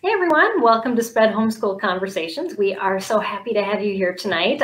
Hey everyone, welcome to SPED Homeschool Conversations. We are so happy to have you here tonight.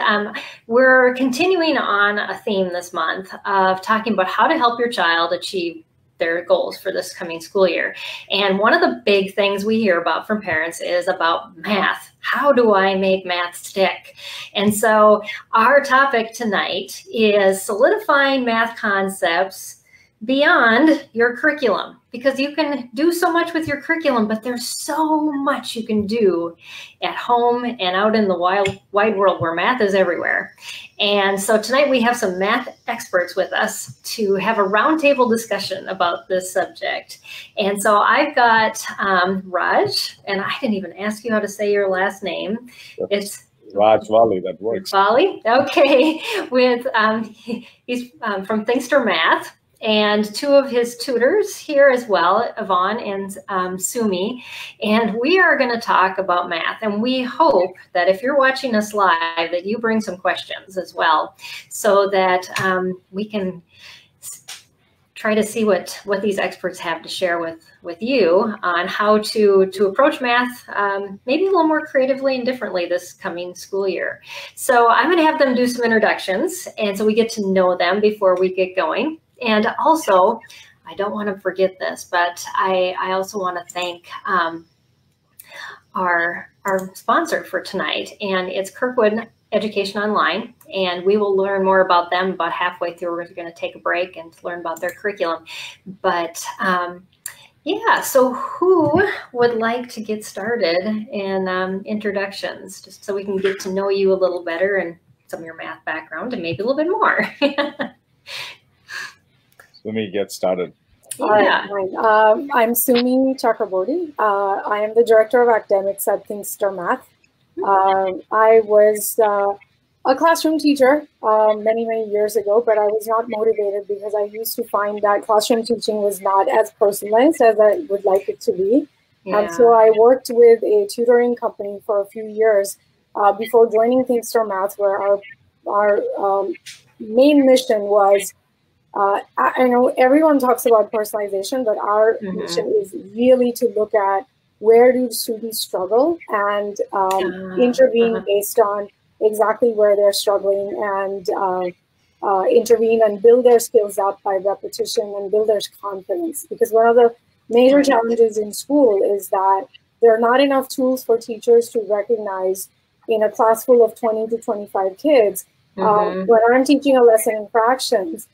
We're continuing on a theme this month of talking about how to help your child achieve their goals for this coming school year. And one of the big things we hear about from parents is about math. How do I make math stick? And so our topic tonight is solidifying math concepts beyond your curriculum, because you can do so much with your curriculum, but there's so much you can do at home and out in the wide world where math is everywhere. And so tonight we have some math experts with us to have a roundtable discussion about this subject. And so I've got Raj, and I didn't even ask you how to say your last name. It's Raj Valli, that works. Valli, okay. He's from Thinkster Math. And two of his tutors here as well, Yvonne and Sumi. And we are going to talk about math. And we hope that if you're watching us live, that you bring some questions as well, so that we can try to see what these experts have to share with you on how to approach math maybe a little more creatively and differently this coming school year. So I'm going to have them do some introductions, and so we get to know them before we get going. And also, I don't want to forget this, but I also want to thank our sponsor for tonight, and it's Kirkwood Education Online, and we will learn more about them about halfway through. We're going to take a break and learn about their curriculum. But yeah, so who would like to get started in introductions, just so we can get to know you a little better and some of your math background and maybe a little bit more? Let me get started. Yeah. I'm Sumi Chakraborty. I am the Director of Academics at Thinkster Math. I was a classroom teacher many years ago, but I was not motivated because I used to find that classroom teaching was not as personalized as I would like it to be. Yeah. And so I worked with a tutoring company for a few years before joining Thinkster Math, where our main mission was I know everyone talks about personalization, but our mission is really to look at where do students struggle and intervene based on exactly where they're struggling, and intervene and build their skills up by repetition and build their confidence. Because one of the major challenges in school is that there are not enough tools for teachers to recognize in a class full of 20 to 25 kids. When I'm teaching a lesson in fractions,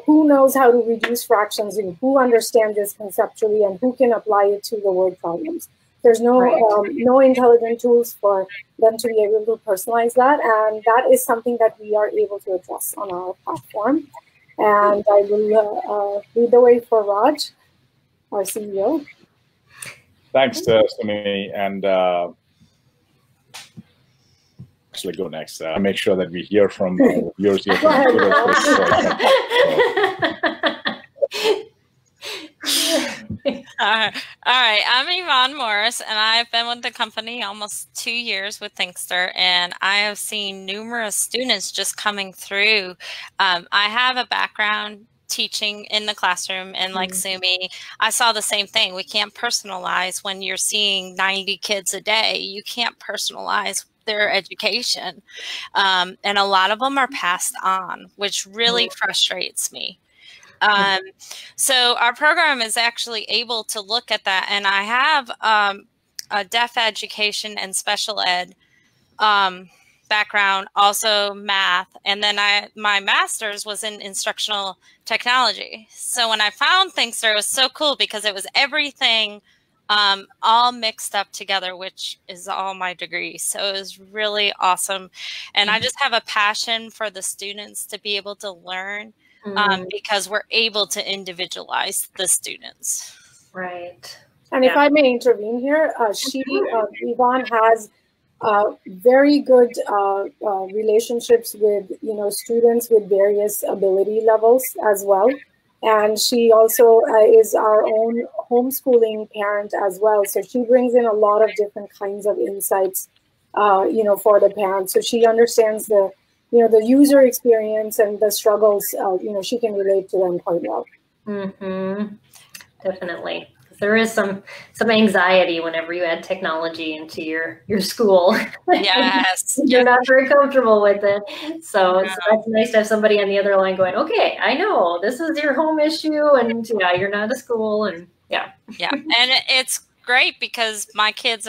who knows how to reduce fractions and who understands this conceptually and who can apply it to the word problems. There's no no intelligent tools for them to be able to personalize that, and that is something that we are able to address on our platform. And I will lead the way for Raj, our CEO. Thanks, Sumi, and actually go next. Make sure that we hear from viewers here. All right, I'm Yvonne Morris, and I've been with the company almost 2 years with Inkster, and I have seen numerous students just coming through. I have a background teaching in the classroom, and like Sumi, I saw the same thing. We can't personalize when you're seeing 90 kids a day. You can't personalize their education, and a lot of them are passed on, which really frustrates me. So our program is actually able to look at that, and I have a deaf education and special ed background, also math, and then my master's was in instructional technology. So when I found Thinkster, it was so cool because it was everything all mixed up together, which is all my degrees. So it was really awesome. And I just have a passion for the students to be able to learn because we're able to individualize the students. Right. And if I may intervene here, Yvonne has very good relationships with students with various ability levels as well. And she also is our own homeschooling parent as well. So she brings in a lot of different kinds of insights, for the parents. So she understands the user experience and the struggles. She can relate to them quite well. Definitely. there is some anxiety whenever you add technology into your school. Yes. You're not very comfortable with it. So that's nice to have somebody on the other line going, okay, I know this is your home issue, and yeah, you're not a school, and yeah. Yeah, and it's great because my kids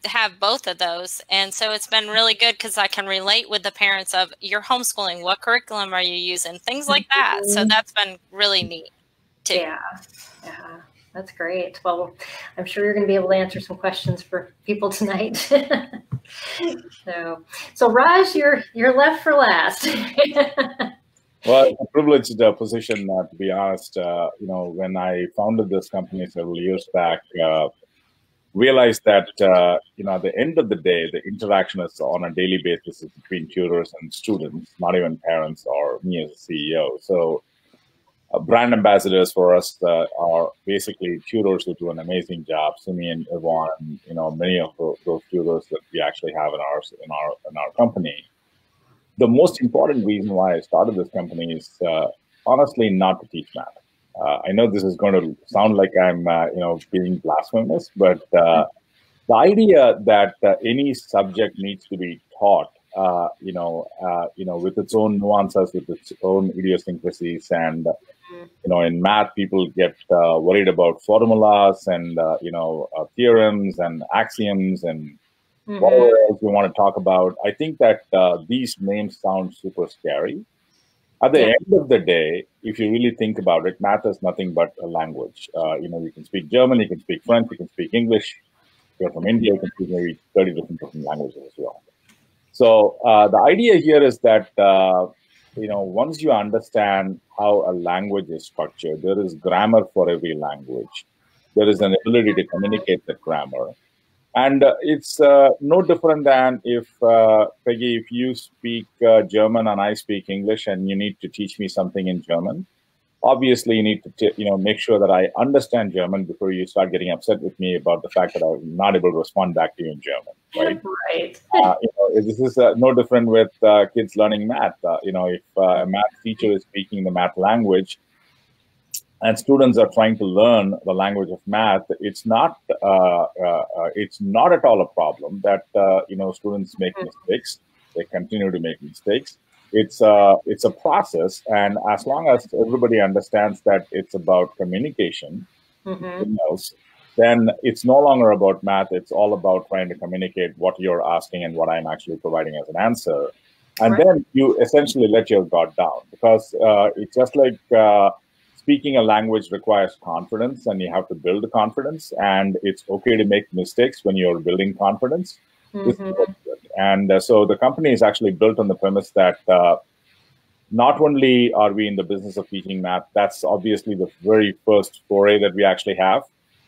have both of those, and so it's been really good because I can relate with the parents of you're homeschooling, what curriculum are you using, things like that. So that's been really neat too. Yeah, that's great. Well, I'm sure you're going to be able to answer some questions for people tonight. So Raj, you're left for last. Well, it's a privileged position, to be honest. When I founded this company several years back, realized that, at the end of the day, the interaction is on a daily basis between tutors and students, not even parents or me as a CEO. So brand ambassadors for us are basically tutors who do an amazing job. Sumi and Yvonne, many of those tutors that we actually have in our company. The most important reason why I started this company is honestly not to teach math. I know this is going to sound like I'm being blasphemous, but the idea that any subject needs to be taught, with its own nuances, with its own idiosyncrasies, and in math, people get worried about formulas and theorems and axioms and whatever else we want to talk about. I think that these names sound super scary. At the end of the day, if you really think about it, math is nothing but a language. You can speak German, you can speak French, you can speak English. If you're from India, you can speak maybe 30 different languages as well. So the idea here is that, once you understand how a language is structured, there is grammar for every language. There is an ability to communicate that grammar. And it's no different than if, Peggy, if you speak German and I speak English and you need to teach me something in German, obviously you need to make sure that I understand German before you start getting upset with me about the fact that I'm not able to respond back to you in German, right? Right. This is no different with kids learning math. If a math teacher is speaking the math language, and students are trying to learn the language of math, it's not at all a problem that students make mistakes. They continue to make mistakes. It's a process, and as long as everybody understands that it's about communication, then it's no longer about math. It's all about trying to communicate what you're asking and what I'm actually providing as an answer, and then you essentially let your guard down, because it's just like. Speaking a language requires confidence, and you have to build the confidence, and it's okay to make mistakes when you're building confidence. And so the company is actually built on the premise that not only are we in the business of teaching math, that's obviously the very first foray that we actually have.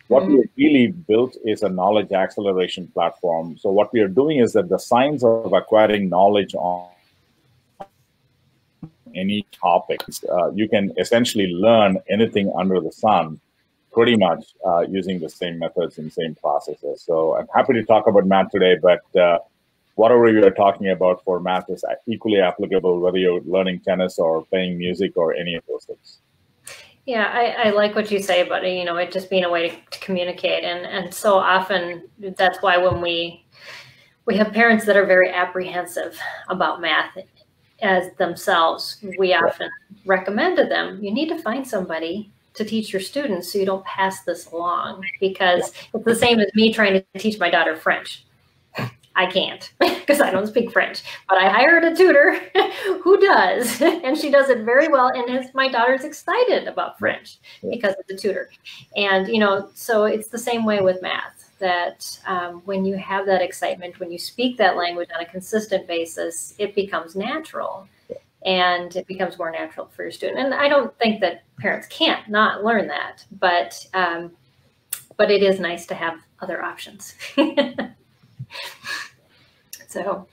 What we really built is a knowledge acceleration platform. So what we are doing is that the science of acquiring knowledge on any topics, you can essentially learn anything under the sun pretty much using the same methods and same processes. So I'm happy to talk about math today, but whatever you're talking about for math is equally applicable, whether you're learning tennis or playing music or any of those things. Yeah, I like what you say about it just being a way to communicate, and so often that's why when we have parents that are very apprehensive about math as themselves, we often recommend to them, you need to find somebody to teach your students so you don't pass this along, because it's the same as me trying to teach my daughter French. I can't because I don't speak French, but I hired a tutor who does, and she does it very well. And my daughter's excited about French because of the tutor. And, so it's the same way with math, that when you have that excitement, when you speak that language on a consistent basis, it becomes natural, and it becomes more natural for your student. And I don't think that parents can't not learn that, but it is nice to have other options. So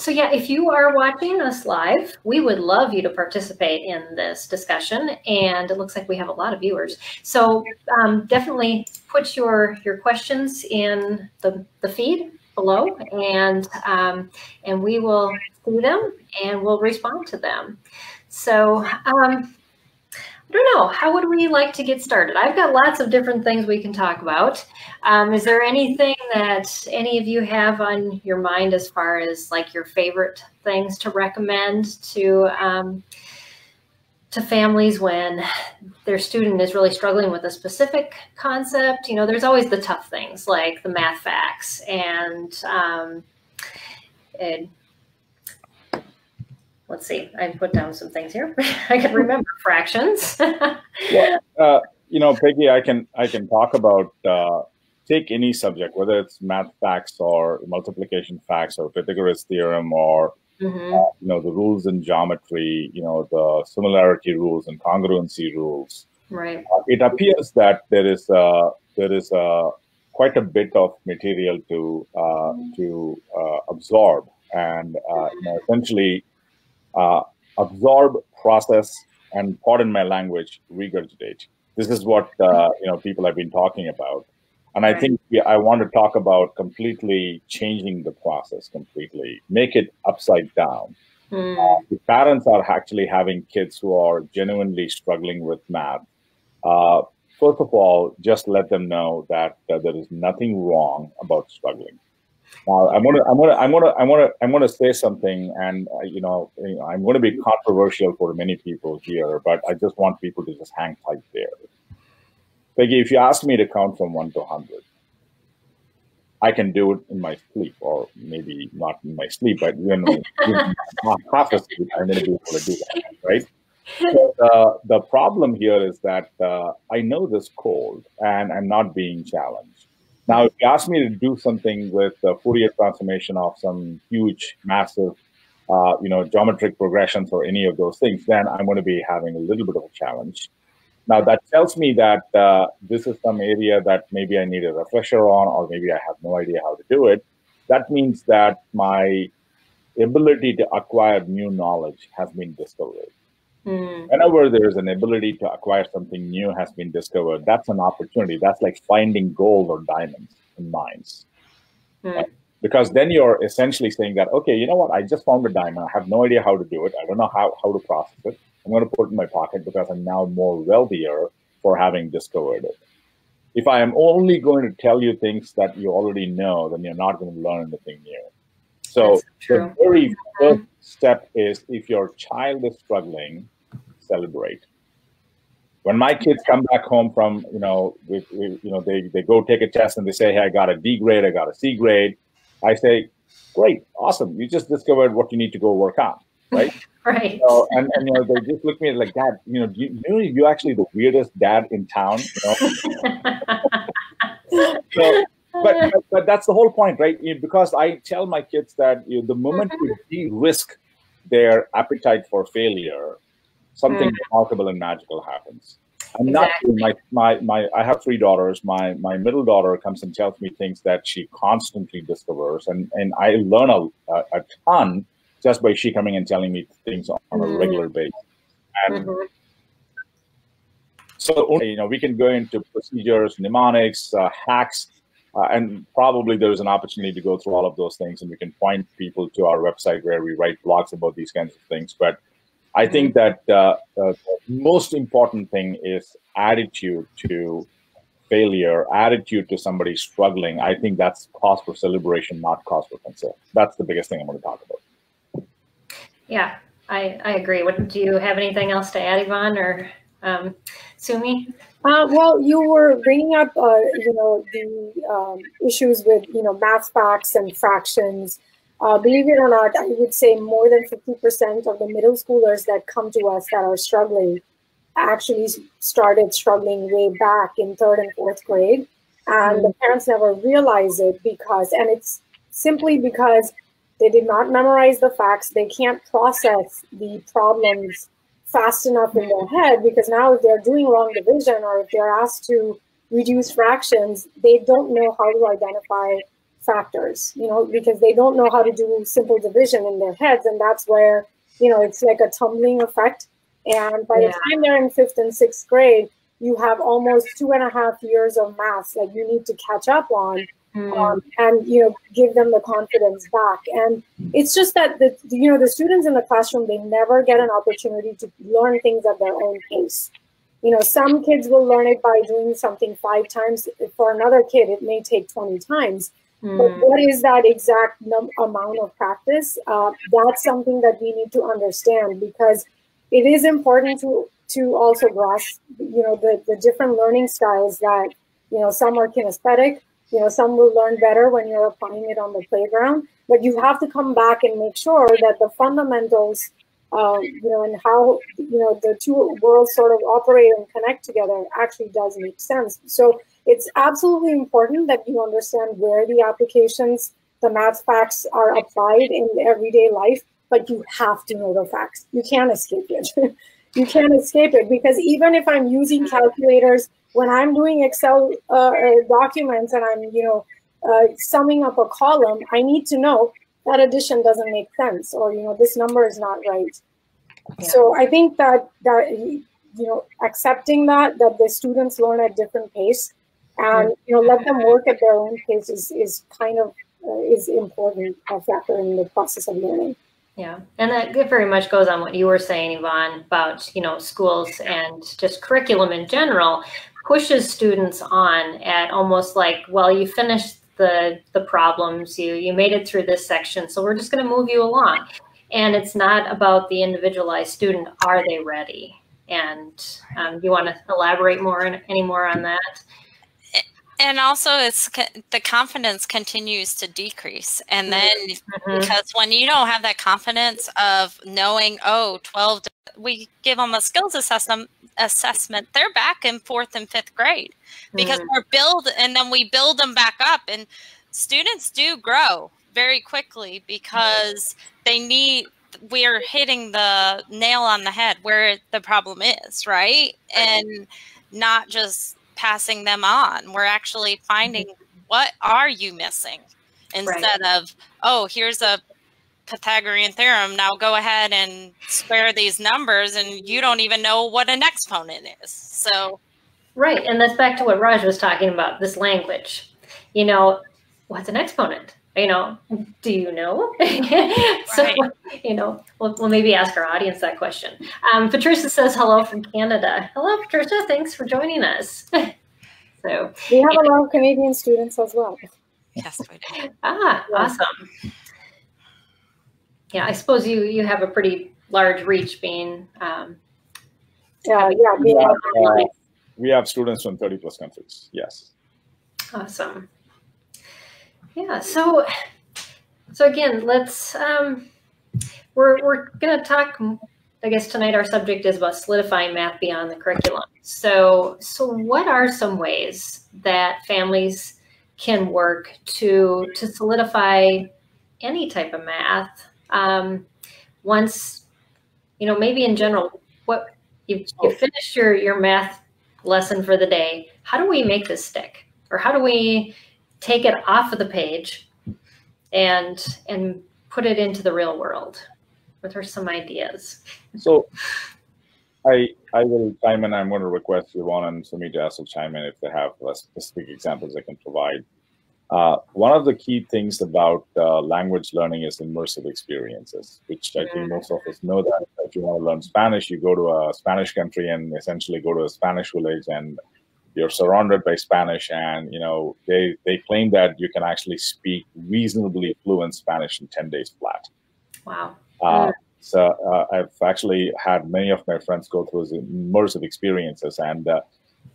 yeah, if you are watching us live, we would love you to participate in this discussion, and it looks like we have a lot of viewers. So definitely put your questions in the feed below, and we will see them and we'll respond to them. So I don't know. How would we like to get started? I've got lots of different things we can talk about. Is there anything that any of you have on your mind as far as like your favorite things to recommend to families when their student is really struggling with a specific concept? You know, there's always the tough things like the math facts and let's see, I put down some things here. I can remember fractions. Well, you know, Peggy, I can talk about take any subject, whether it's math facts or multiplication facts or Pythagoras theorem or you know, the rules in geometry, you know, the similarity rules and congruency rules. Right. It appears that there is quite a bit of material to absorb and you know, essentially absorb, process, and pardon my language, regurgitate. This is what you know, people have been talking about. And I think I want to talk about completely changing the process completely, make it upside down. The parents are actually having kids who are genuinely struggling with math. First of all, just let them know that there is nothing wrong about struggling. Now, I'm gonna say something, and you know, I'm going to be controversial for many people here, but I just want people to just hang tight there. Peggy, if you ask me to count from 1 to 100, I can do it in my sleep, or maybe not in my sleep, but even half asleep, I'm going to be able to do that, right? So, the problem here is that I know this cold, and I'm not being challenged. Now, if you ask me to do something with the Fourier transformation of some huge, massive, you know, geometric progressions or any of those things, then I'm going to be having a little bit of a challenge. Now, that tells me that this is some area that maybe I need a refresher on, or maybe I have no idea how to do it. That means that my ability to acquire new knowledge has been discovered. Whenever there's an ability to acquire something new has been discovered, that's an opportunity. That's like finding gold or diamonds in mines. Right? Because then you're essentially saying that, okay, you know what? I just found a diamond. I have no idea how to do it. I don't know how to process it. I'm going to put it in my pocket because I'm now more wealthier for having discovered it. If I am only going to tell you things that you already know, then you're not going to learn anything new. So the very first step is, if your child is struggling, celebrate. When my kids come back home from, you know, they go take a test and they say, hey, I got a D grade, I got a C grade. I say, great, awesome. You just discovered what you need to go work on, right? Right. So, and you know, they just look at me like, Dad, you know, you're actually the weirdest dad in town, you know? So, but that's the whole point, right? Because I tell my kids that the moment you de-risk their appetite for failure, something remarkable and magical happens. I'm not I have 3 daughters. My middle daughter comes and tells me things that she constantly discovers, and I learn a ton just by she coming and telling me things on a regular basis. And so, you know, we can go into procedures, mnemonics, hacks, and probably there's an opportunity to go through all of those things, and we can point people to our website where we write blogs about these kinds of things. But I think that the most important thing is attitude to failure, attitude to somebody struggling. I think that's cause for celebration, not cause for concern. That's the biggest thing I'm going to talk about. Yeah, I agree. Do you have anything else to add, Yvonne or Sumi? Well, you were bringing up, you know, the issues with, you know, math facts and fractions. Believe it or not, I would say more than 50% of the middle schoolers that come to us that are struggling actually started struggling way back in 3rd and 4th grade. And the parents never realize it and it's simply because they did not memorize the facts. They can't process the problems fast enough in their head, because now if they're doing wrong division or if they're asked to reduce fractions, they don't know how to identify factors, you know, because they don't know how to do simple division in their heads. And that's where, you know, it's like a tumbling effect. And by the time they're in 5th and 6th grade, you have almost 2.5 years of math that you need to catch up on. And, you know, give them the confidence back. And it's just that, you know, the students in the classroom, they never get an opportunity to learn things at their own pace. some kids will learn it by doing something 5 times. For another kid, it may take 20 times. But what is that exact amount of practice? That's something that we need to understand, because it is important to also grasp, the different learning styles that, some are kinesthetic, some will learn better when you're applying it on the playground, but you have to come back and make sure that the fundamentals, and how, the two worlds sort of operate and connect together actually does make sense. So it's absolutely important that you understand where the applications, the math facts are applied in everyday life, but you have to know the facts. You can't escape it. You can't escape it, because even if I'm using calculators, when I'm doing Excel documents and I'm, summing up a column, I need to know that addition doesn't make sense, or, this number is not right. Yeah. So I think that accepting that the students learn at different pace, and let them work at their own pace is kind of is important factor in the process of learning. Yeah, and that very much goes on what you were saying, Yvonne, about schools and just curriculum in general pushes students on at almost like, well, you finished the problems, you made it through this section, so we're just going to move you along. And it's not about the individualized student. Are they ready? And do you want to elaborate any more on that? And also, the confidence continues to decrease. And then because when you don't have that confidence of knowing, 12, we give them a skills assessment, they're back in 4th and 5th grade, because we build them back up. And students do grow very quickly, because we're hitting the nail on the head where the problem is, right? And not just passing them on. We're actually finding, what are you missing, instead of, here's a Pythagorean theorem, now go ahead and square these numbers, and you don't even know what an exponent is. So right, and that's back to what Raj was talking about, this language. What's an exponent? Do you know? So, we'll maybe ask our audience that question. Patricia says hello from Canada. Hello, Patricia. Thanks for joining us. So we have a lot of Canadian students as well. Yes, we do. Awesome. Yeah, I suppose you have a pretty large reach, being. We have students from 30+ countries. Yes. Awesome. Yeah, so again, let's we're going to talk. I guess tonight our subject is about solidifying math beyond the curriculum. So what are some ways that families can work to solidify any type of math? Once, maybe in general, what you finished your math lesson for the day. How do we make this stick, or how do we take it off of the page and put it into the real world? What are some ideas? So I will chime in. I'm going to request Yvonne and Sunita also chime in if they have specific examples they can provide. One of the key things about language learning is immersive experiences, which I think most of us know that if you want to learn Spanish, you go to a Spanish country and essentially go to a Spanish village, and you're surrounded by Spanish, and they claim that you can actually speak reasonably fluent Spanish in 10 days flat. Wow. So I've actually had many of my friends go through immersive experiences. And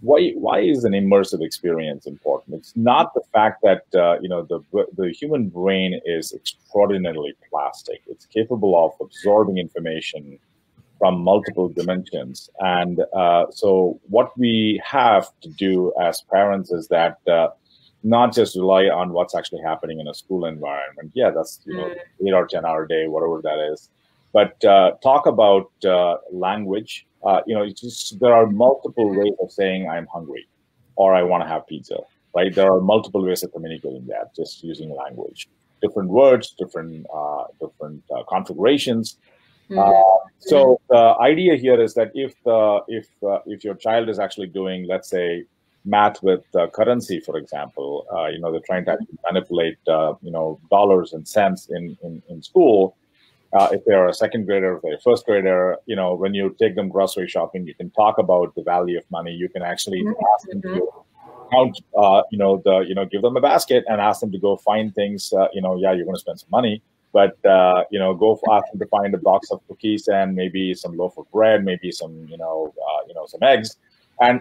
why is an immersive experience important? It's not the fact that the human brain is extraordinarily plastic. It's capable of absorbing information from multiple dimensions. And so what we have to do as parents is that not just rely on what's actually happening in a school environment. Yeah, that's 8 or 10 hour day, whatever that is. But talk about language. There are multiple ways of saying I'm hungry or I want to have pizza, right? There are multiple ways of communicating that, just using language. Different words, different configurations. So the idea here is that if your child is actually doing, let's say, math with currency, for example, they're trying to manipulate dollars and cents in school. if they're a second grader, if they're a first grader, when you take them grocery shopping, you can talk about the value of money. You can actually ask them to count, give them a basket and ask them to go find things. You're going to spend some money, but go ask them to find a box of cookies and maybe some loaf of bread, maybe some some eggs, and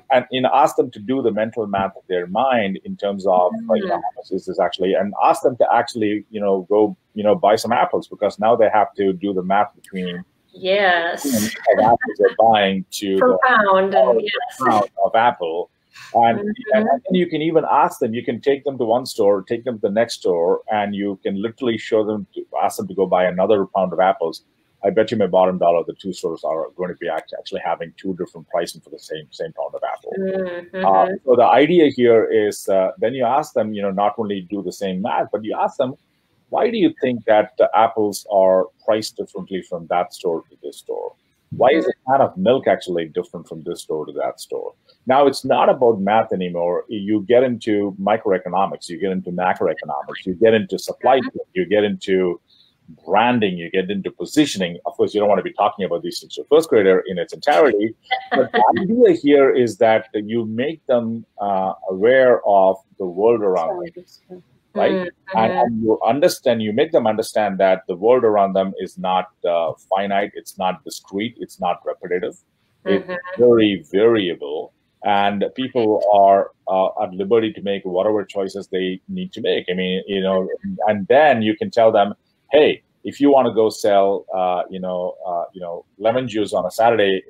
ask them to do the mental math of their mind in terms of how much is this actually, and ask them to actually go buy some apples, because now they have to do the math between of apples they're buying to per pound of apple. And you can even ask them, you can take them to one store, take them to the next store, and you can literally ask them to go buy another pound of apples. I bet you my bottom dollar, the two stores are going to be actually having two different pricing for the same pound of apple. So the idea here is then you ask them, not only do the same math, but you ask them, why do you think that the apples are priced differently from that store to this store? Why is the can of milk actually different from this store to that store? Now, it's not about math anymore. You get into microeconomics, you get into macroeconomics, you get into supply chain, you get into branding, you get into positioning. Of course, you don't want to be talking about these things to a first grader in its entirety. But the idea here is that you make them aware of the world around them, right? And you make them understand that the world around them is not finite, it's not discrete, it's not repetitive, it's very variable. And people are at liberty to make whatever choices they need to make. I mean, and then you can tell them, hey, if you want to go sell, lemon juice on a Saturday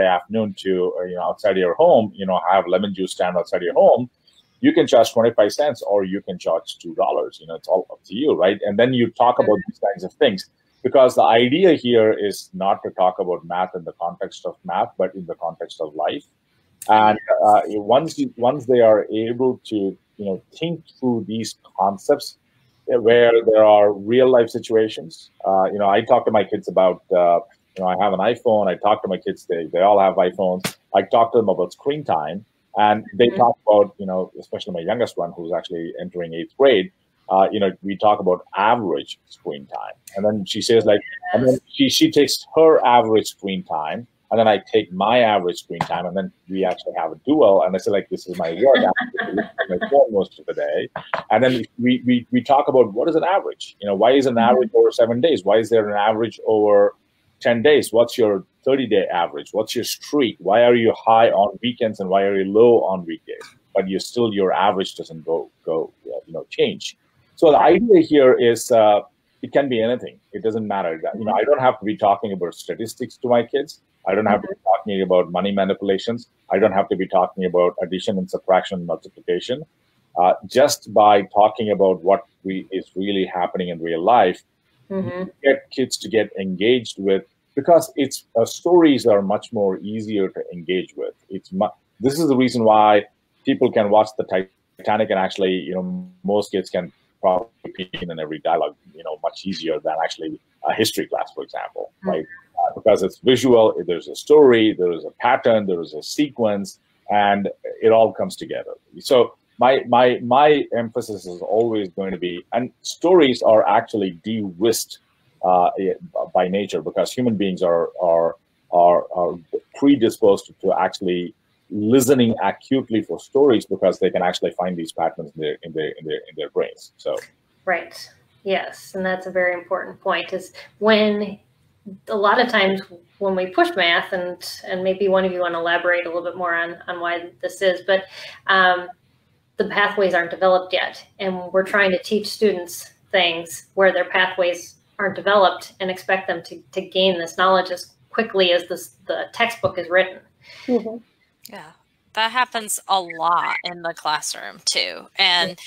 afternoon to outside your home, have lemon juice stand outside your home, you can charge 25 cents or you can charge $2. It's all up to you, right? And then you talk about these kinds of things, because the idea here is not to talk about math in the context of math, but in the context of life. And once they are able to think through these concepts where there are real life situations, I talk to my kids about I have an iPhone. I talk to my kids; they all have iPhones. I talk to them about screen time, and they talk about especially my youngest one, who's actually entering 8th grade. We talk about average screen time, and then she says and then she takes her average screen time. And then I take my average screen time, and then we actually have a duel. And I say, this is my work. I look at my phone most of the day. And then we talk about what is an average. Why is an average over 7 days? Why is there an average over 10 days? What's your 30-day average? What's your streak? Why are you high on weekends and why are you low on weekdays? But your average doesn't go change. So the idea here is it can be anything. It doesn't matter. I don't have to be talking about statistics to my kids. I don't have to be talking about money manipulations. I don't have to be talking about addition and subtraction and multiplication. Just by talking about what is really happening in real life, get kids to get engaged with, because stories are much more easier to engage with. This is the reason why people can watch the Titanic and actually, most kids can probably repeat in every dialogue, much easier than actually a history class, for example, right? Because it's visual, there's a story, there is a pattern, there is a sequence, and it all comes together. So my emphasis is always going to be, and stories are actually de-risked by nature, because human beings are predisposed to actually listening acutely for stories, because they can actually find these patterns in their brains. So right, yes, and that's a very important point. Is when a lot of times when we push math, and maybe one of you want to elaborate a little bit more on why this is, but the pathways aren't developed yet, and we're trying to teach students things where their pathways aren't developed and expect them to gain this knowledge as quickly as the textbook is written. Yeah, that happens a lot in the classroom too. And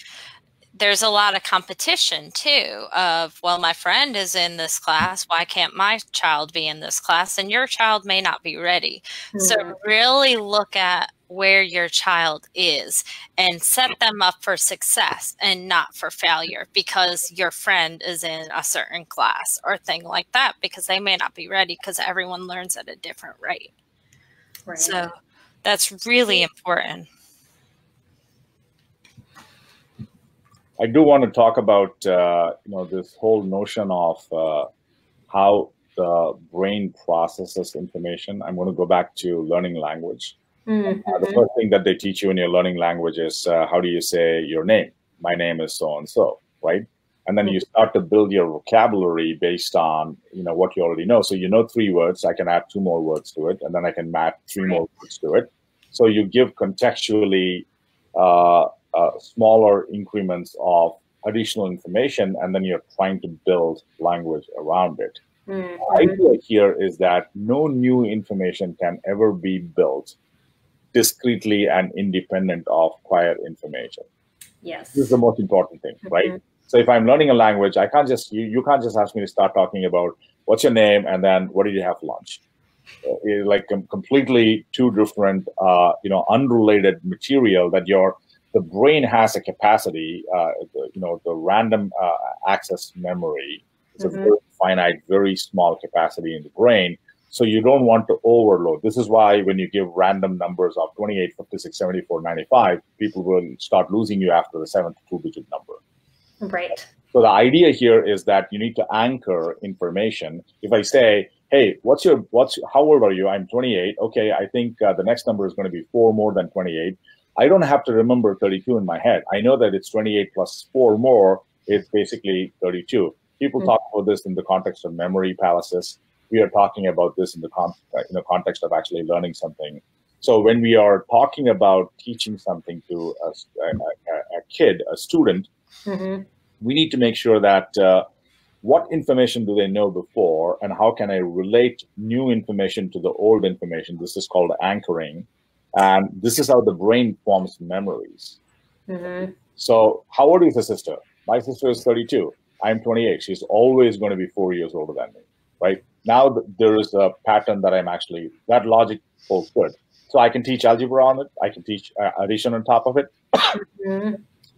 there's a lot of competition too of, well, my friend is in this class, why can't my child be in this class? And your child may not be ready. So really look at where your child is and set them up for success and not for failure because your friend is in a certain class or thing like that, because they may not be ready, because everyone learns at a different rate. Right. So that's really important. I do want to talk about this whole notion of how the brain processes information. I'm going to go back to learning language. The first thing that they teach you when you're learning language is how do you say your name? My name is so and so, right? And then you start to build your vocabulary based on what you already know. So you know 3 words, I can add 2 more words to it, and then I can map 3 more words to it. So you give contextually smaller increments of additional information, and then you're trying to build language around it. The idea here is that no new information can ever be built discretely and independent of prior information. Yes. This is the most important thing, right? So if I'm learning a language, I can't just you can't just ask me to start talking about what's your name and then what did you have for lunch. It's like completely 2 different, unrelated material that the brain has a capacity, the random access memory. It's a very finite, very small capacity in the brain. So you don't want to overload. This is why when you give random numbers of 28, 56, 74, 95, people will start losing you after the 7th 2-digit number. Right. So the idea here is that you need to anchor information. If I say, hey, how old are you? I'm 28. Okay, I think the next number is going to be 4 more than 28. I don't have to remember 32 in my head. I know that it's 28 plus 4 more. It's basically 32. People talk about this in the context of memory palaces. We are talking about this in the context of actually learning something. So when we are talking about teaching something to a kid, a student, we need to make sure that what information do they know before, and how can I relate new information to the old information? This is called anchoring. And this is how the brain forms memories. So how old is your sister? My sister is 32. I'm 28. She's always going to be 4 years older than me, right? Now there is a pattern that that logic holds good. So I can teach algebra on it. I can teach addition on top of it.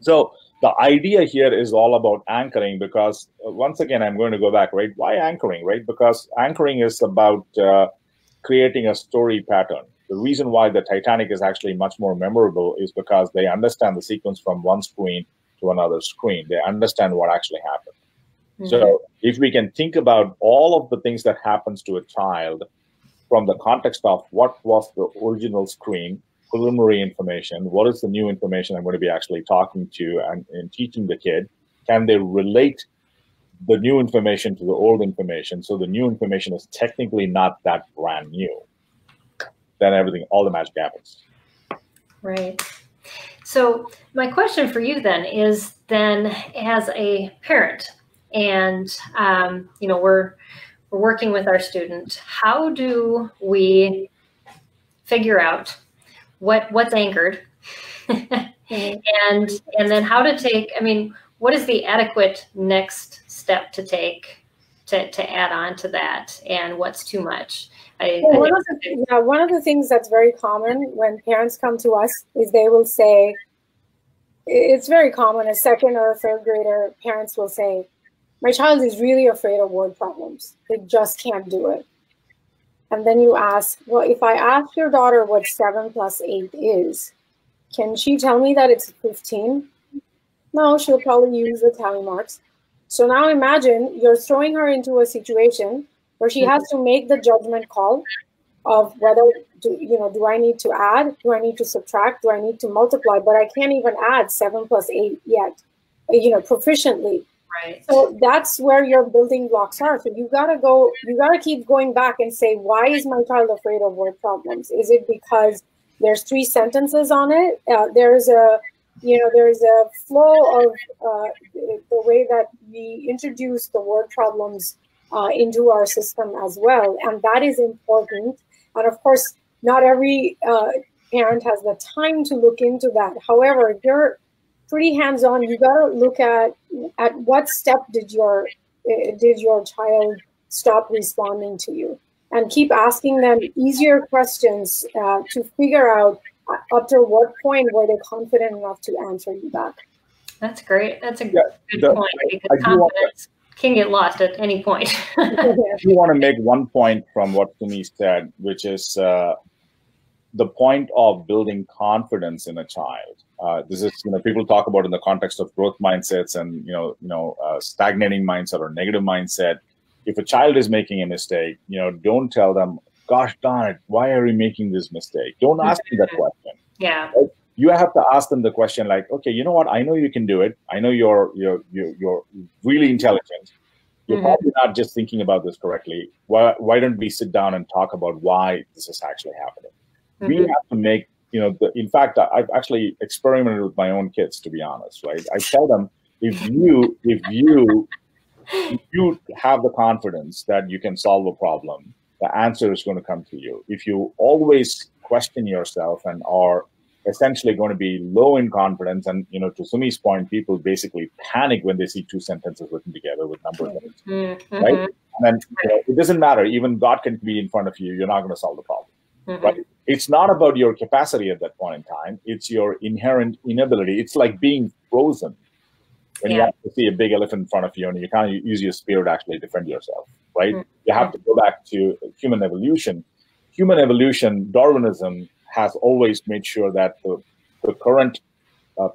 So the idea here is all about anchoring, because once again, I'm going to go back, right? Why anchoring, right? Because anchoring is about creating a story pattern. The reason why the Titanic is actually much more memorable is because they understand the sequence from one screen to another screen. They understand what actually happened. So if we can think about all of the things that happens to a child from the context of what was the original screen, preliminary information, what is the new information I'm going to be actually talking to and teaching the kid, can they relate the new information to the old information? So the new information is technically not that brand new. Then all the magic happens. Right. So my question for you then is, as a parent, and we're working with our student, how do we figure out what's anchored and then how to take, what is the adequate next step to take to add on to that, and what's too much? One of the things that's very common when parents come to us is they will say, it's very common, a 2nd or a 3rd grader, parents will say, my child is really afraid of word problems. They just can't do it. And then you ask, well, if I ask your daughter what 7 plus 8 is, can she tell me that it's 15? No, she'll probably use the tally marks. So now imagine you're throwing her into a situation where she has to make the judgment call of whether, do I need to add? Do I need to subtract? Do I need to multiply? But I can't even add 7 plus 8 yet, proficiently. Right. So that's where your building blocks are. So you gotta keep going back and say, why is my child afraid of word problems? Is it because there's 3 sentences on it? There's a flow of the way that we introduce the word problems into our system as well. And that is important. And of course, not every parent has the time to look into that. However, if you're pretty hands-on, you got to look at what step did your child stop responding to you, and keep asking them easier questions to figure out up to what point were they confident enough to answer you back. That's great. That's a good point, because confidence can get lost at any point. I do want to make one point from what Sumi said, which is the point of building confidence in a child. This is, people talk about in the context of growth mindsets and, stagnating mindset or negative mindset. if a child is making a mistake, don't tell them, gosh darn it, why are you making this mistake? Don't ask them that question. Yeah. Right? You have to ask them the question like, okay, you know what? I know you can do it. I know you're really intelligent. You're probably not just thinking about this correctly. Why don't we sit down and talk about why this is actually happening? We have to make, in fact, I've actually experimented with my own kids, to be honest, right? I tell them, if you have the confidence that you can solve a problem, the answer is going to come to you. If you always question yourself and are essentially going to be low in confidence, and to Sumi's point, people basically panic when they see two sentences written together with numbers in it, right? And then it doesn't matter. Even God can be in front of you. You're not going to solve the problem, right? It's not about your capacity at that point in time. It's your inherent inability. It's like being frozen when you have to see a big elephant in front of you and you can't use your spear to actually defend yourself, right? You have to go back to human evolution. Human evolution, Darwinism, has always made sure that the current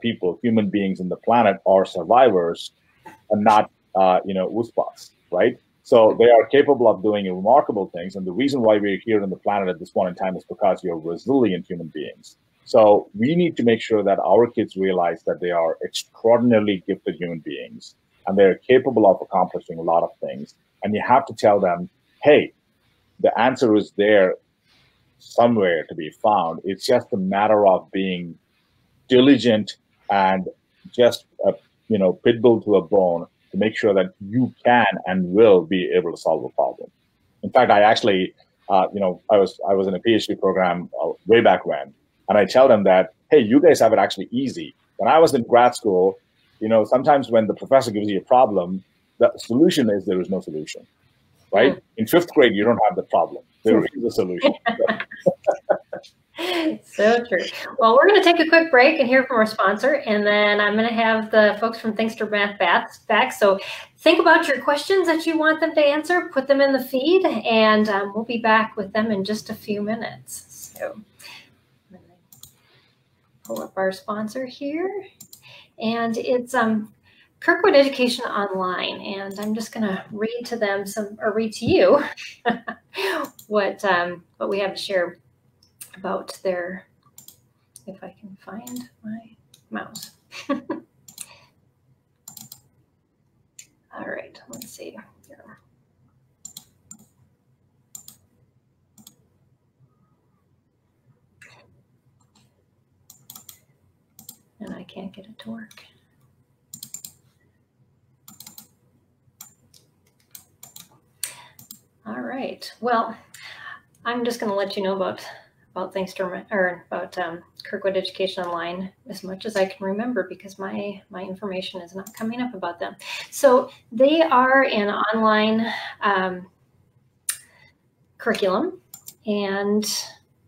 people, human beings in the planet, are survivors and not, woospots, right? So they are capable of doing remarkable things. And the reason why we're here on the planet at this point in time is because you're resilient human beings. So we need to make sure that our kids realize that they are extraordinarily gifted human beings and they're capable of accomplishing a lot of things. And you have to tell them, hey, the answer is there somewhere to be found. It's just a matter of being diligent and just Pitbull to a bone to make sure that you can and will be able to solve a problem. In fact, I actually, I was in a PhD program way back when, and I tell them that, hey, you guys have it actually easy. When I was in grad school, sometimes when the professor gives you a problem, the solution is there is no solution, right? In 5th grade, you don't have the problem. There is a solution. So true. Well, we're going to take a quick break and hear from our sponsor, and then I'm going to have the folks from Thinkster Math back. So think about your questions that you want them to answer, put them in the feed, and we'll be back with them in just a few minutes. So I'm going to pull up our sponsor here, and it's Kirkwood Education Online, and I'm just going to read to them read to you what we have to share about their, if I can find my mouse. All right, let's see here. And I can't get it to work. All right, well, I'm just going to let you know about Thinkster, or about Kirkwood Education Online as much as I can remember, because my information is not coming up about them. So they are an online curriculum, and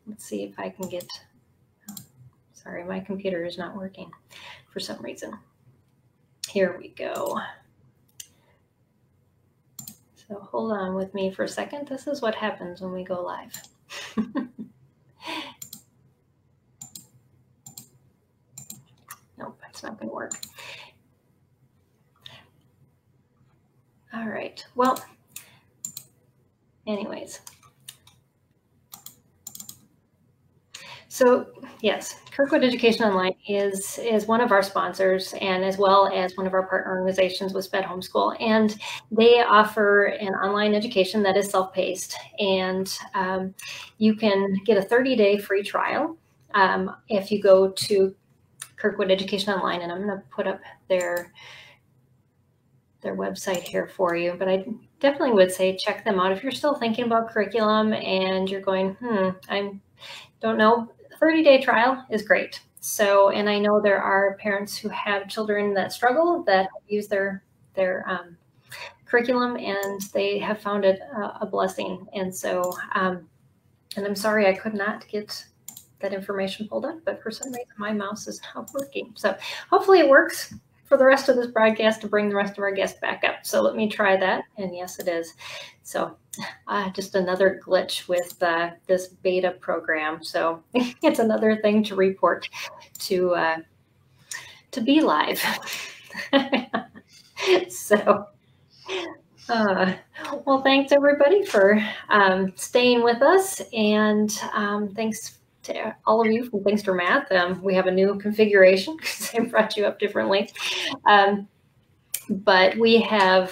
let's see if I can get, sorry, my computer is not working for some reason. Here we go. So hold on with me for a second. This is what happens when we go live. Nope, it's not going to work. All right. Well, anyways. So yes, Kirkwood Education Online is one of our sponsors, and as well as one of our partner organizations with SPED Homeschool. And they offer an online education that is self-paced, and you can get a 30-day free trial if you go to Kirkwood Education Online, and I'm going to put up their website here for you. But I definitely would say check them out if you're still thinking about curriculum and you're going, I don't know. 30-day trial is great. So, and I know there are parents who have children that struggle, that use their curriculum, and they have found it a blessing. And so, and I'm sorry I could not get that information pulled up, but for some reason my mouse is not working. So hopefully it works for the rest of this broadcast to bring the rest of our guests back up. So let me try that. And yes, it is. So just another glitch with this beta program. So it's another thing to report to be live. So, Well, thanks everybody for staying with us, and thanks to all of you from Thinkster Math. We have a new configuration because I brought you up differently. But we have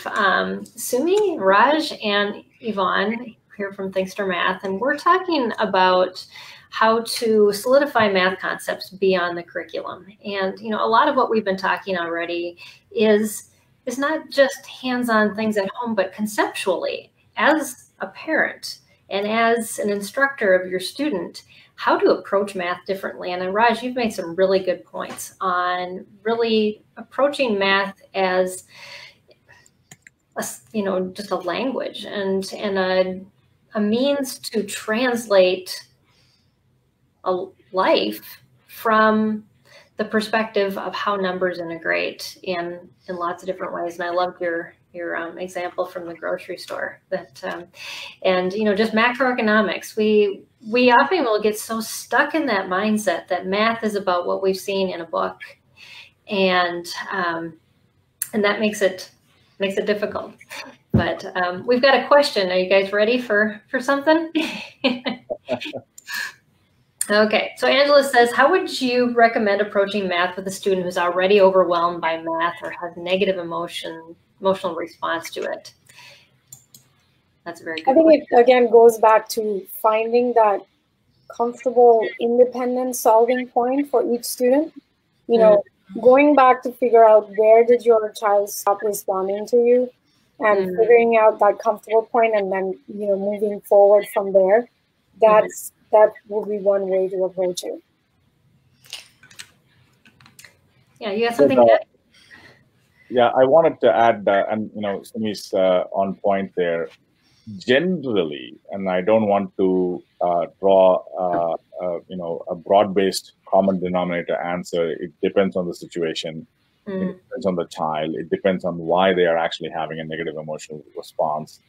Sumi, Raj, and Yvonne here from Thinkster Math, and we're talking about how to solidify math concepts beyond the curriculum. And a lot of what we've been talking already is not just hands-on things at home, but conceptually, as a parent and as an instructor of your student, how to approach math differently. And Raj, you've made some really good points on really approaching math as just a language and a means to translate a life from the perspective of how numbers integrate in lots of different ways. And I loved your example from the grocery store that, and just macroeconomics. We often will get so stuck in that mindset that math is about what we've seen in a book, and that makes it difficult. But we've got a question. Are you guys ready for something? Okay, so Angela says, how would you recommend approaching math with a student who's already overwhelmed by math or has negative emotional response to it? That's a very good I think it again goes back to finding that comfortable, independent solving point for each student. Going back to figure out where did your child stop responding to you, and figuring out that comfortable point, and then moving forward from there. That will be one way to approach it. Yeah, you have something to add? Yeah, I wanted to add, and Sumi's on point there. Generally, and I don't want to draw a broad-based common denominator answer. It depends on the situation. It depends on the child. It depends on why they are actually having a negative emotional response.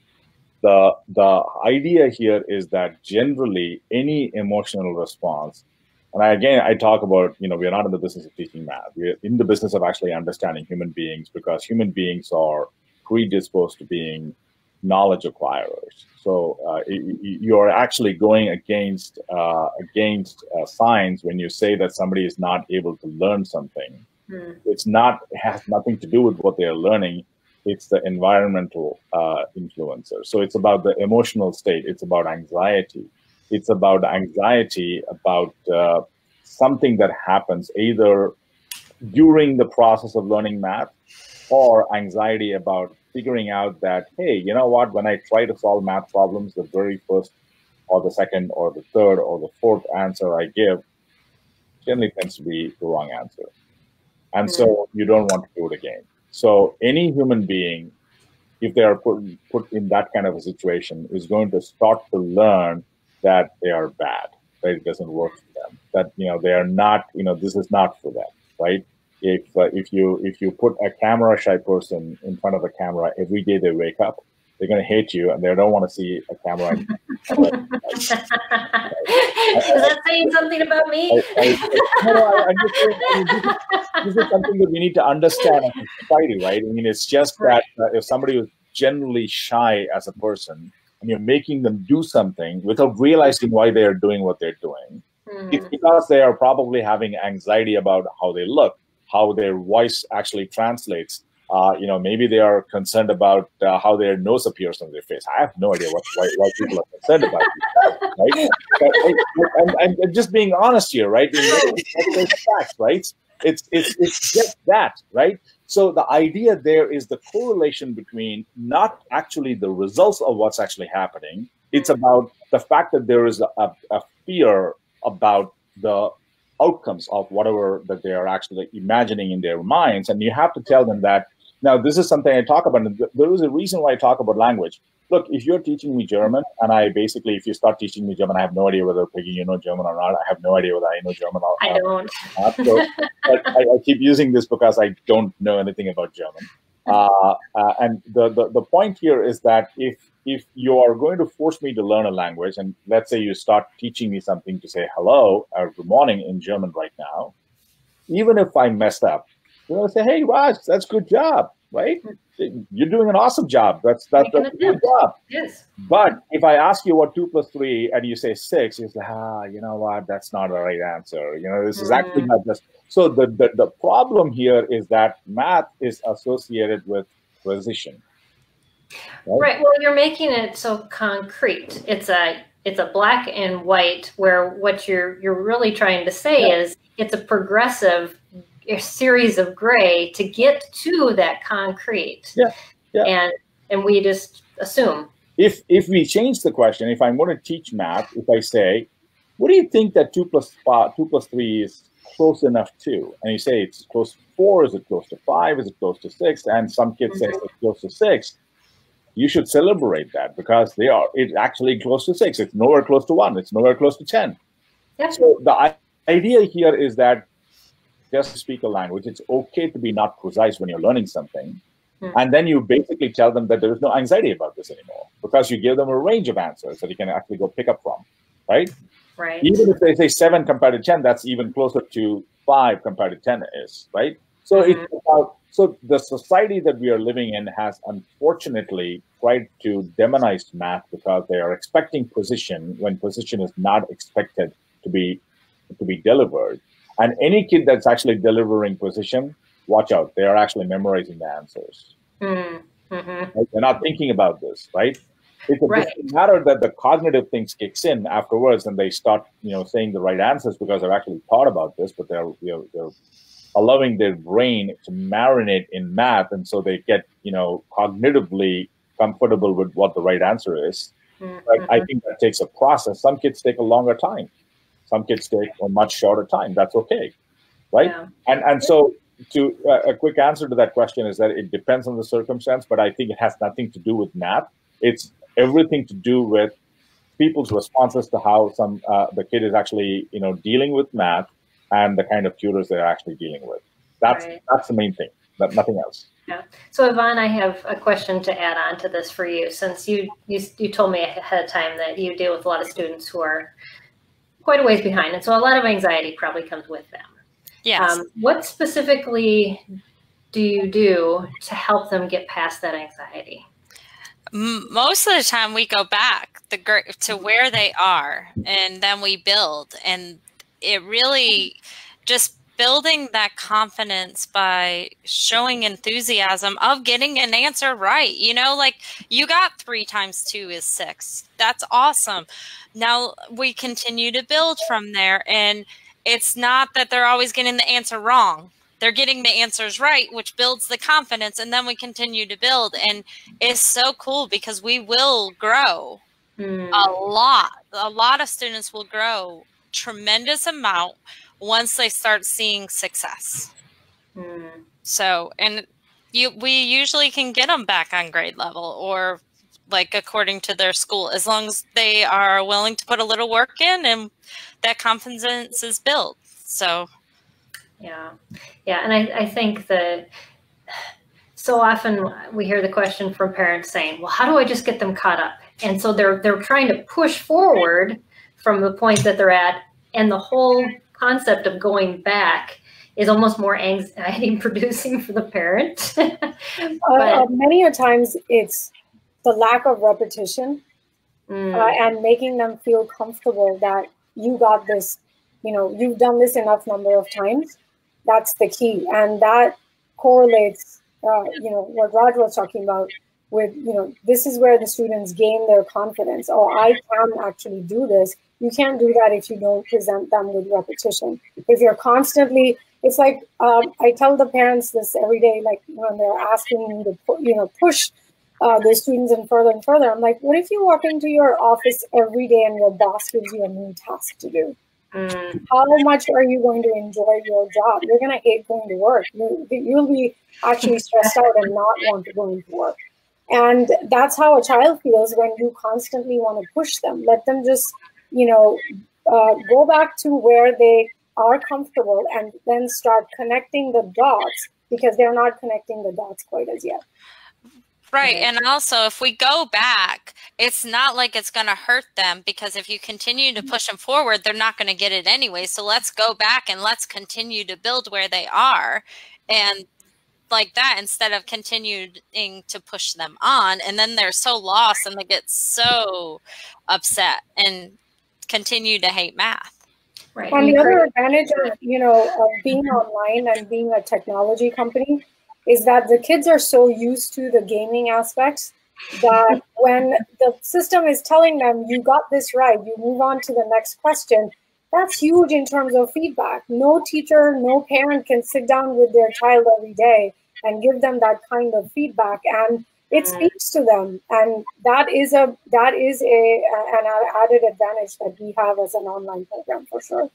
The idea here is that generally any emotional response, and I talk about, we're not in the business of teaching math. We're in the business of actually understanding human beings, because human beings are predisposed to being knowledge acquirers. So you're actually going against science when you say that somebody is not able to learn something. It has nothing to do with what they are learning. It's the environmental influencer. So it's about the emotional state. It's about anxiety. It's about anxiety about something that happens either during the process of learning math, or anxiety about figuring out that, hey, you know what, when I try to solve math problems, the very first or the second or the third or the fourth answer I give generally tends to be the wrong answer. And so you don't want to do it again. So any human being, if they are put in that kind of a situation, is going to start to learn that they are bad, that it doesn't work for them, that they are not, this is not for them, right? If you put a camera shy person in front of a camera every day they wake up, they're going to hate you, and they don't want to see a camera. Is that saying something about me? This is something that we need to understand as a society, right? I mean, it's just that if somebody is generally shy as a person, and you're making them do something without realizing why they are doing what they're doing, it's because they are probably having anxiety about how they look, how their voice actually translates. Maybe they are concerned about how their nose appears on their face. I have no idea why people are concerned about it, right? I'm just being honest here, right? That's facts, right? It's just that, right? So the idea there is the correlation between not actually the results of what's actually happening. It's about the fact that there is a fear about the outcomes of whatever that they are actually imagining in their minds. And you have to tell them that, now, this is something I talk about. And there is a reason why I talk about language. Look, if you're teaching me German, and if you start teaching me German, I have no idea whether you know German or not. I have no idea whether I know German or not. I don't. So, but I keep using this because I don't know anything about German. And the point here is that if you are going to force me to learn a language, and let's say you start teaching me something to say hello or good morning in German right now, even if I messed up, you're going to say, hey, Raj, that's a good job. right? You're doing an awesome job. That's a good job. Yes. But if I ask you what 2 plus 3 and you say 6, you say, you know what? That's not the right answer. You know, this is actually not just. So the problem here is that math is associated with precision. Right. Well, you're making it so concrete. It's a black and white, where what you're really trying to say is it's a progressive series of gray to get to that concrete. And we just assume. If we change the question, if I'm going to teach math, if I say, what do you think that 2 plus 3 is close enough to? And you say it's close to 4, is it close to 5, is it close to 6? And some kids say it's close to 6. You should celebrate that, because it's actually close to 6. It's nowhere close to 1. It's nowhere close to 10. So the idea here is that just speak a language. It's okay to be not precise when you're learning something. And then you basically tell them that there is no anxiety about this anymore, because you give them a range of answers that you can actually go pick up from, right? Right. Even if they say 7 compared to 10, that's even closer to 5 compared to 10 is, right? So it's about, so the society that we are living in has unfortunately tried to demonize math, because they are expecting precision when precision is not expected to be delivered. And any kid that's actually delivering precision, watch out, they are actually memorizing the answers. Right? They're not thinking about this, right? It's a matter that the cognitive things kicks in afterwards, and they start, saying the right answers because they've actually thought about this, but they're allowing their brain to marinate in math, and so they get, cognitively comfortable with what the right answer is. But I think that takes a process. Some kids take a longer time. Some kids take a much shorter time. That's okay, right? And so to a quick answer to that question is that it depends on the circumstance, but I think it has nothing to do with math. It's everything to do with people's responses to how the kid is actually, dealing with math, and the kind of tutors they're actually dealing with. That's the main thing, nothing else. Yeah. So Yvonne, I have a question to add on to this for you, since you told me ahead of time that you deal with a lot of students who are quite a ways behind, and so a lot of anxiety probably comes with them. Yes. What specifically do you do to help them get past that anxiety? Most of the time we go back to where they are, and then we build, and it really just building that confidence by showing enthusiasm of getting an answer right. Like you got 3 times 2 is 6. That's awesome. Now we continue to build from there, and it's not that they're always getting the answer wrong. They're getting the answers right, which builds the confidence, and then we continue to build. And it's so cool because we will grow a lot. A lot of students will grow tremendous amount once they start seeing success. So, and we usually can get them back on grade level, or like according to their school, as long as they are willing to put a little work in and that confidence is built. So yeah, and I think that so often we hear the question from parents saying, well, how do I just get them caught up? And so they're trying to push forward from the point that they're at, and the whole concept of going back is almost more anxiety producing for the parent. Many a times it's the lack of repetition and making them feel comfortable that you got this, you've done this enough number of times. That's the key. And that correlates, what Raj was talking about with, this is where the students gain their confidence. Oh, I can actually do this. You can't do that if you don't present them with repetition. If you're constantly, it's like, I tell the parents this every day, like when they're asking me to, push the students in further and further. I'm like, what if you walk into your office every day and your boss gives you a new task to do? How much are you going to enjoy your job? You're going to hate going to work. You'll be actually stressed out and not want to go into work. And that's how a child feels when you constantly want to push them. Let them just, go back to where they are comfortable, and then start connecting the dots, because they're not connecting the dots quite as yet. Right. And also, if we go back, it's not like it's going to hurt them, because if you continue to push them forward, they're not going to get it anyway. So let's go back and let's continue to build where they are. And like that instead of continuing to push them on. And then they're so lost and they get so upset and continue to hate math. Right. And the other advantage of, of being online and being a technology company is that the kids are so used to the gaming aspects that when the system is telling them, you got this right, you move on to the next question, that's huge in terms of feedback. No teacher, no parent can sit down with their child every day and give them that kind of feedback, and it speaks to them. And that is an added advantage that we have as an online program for sure.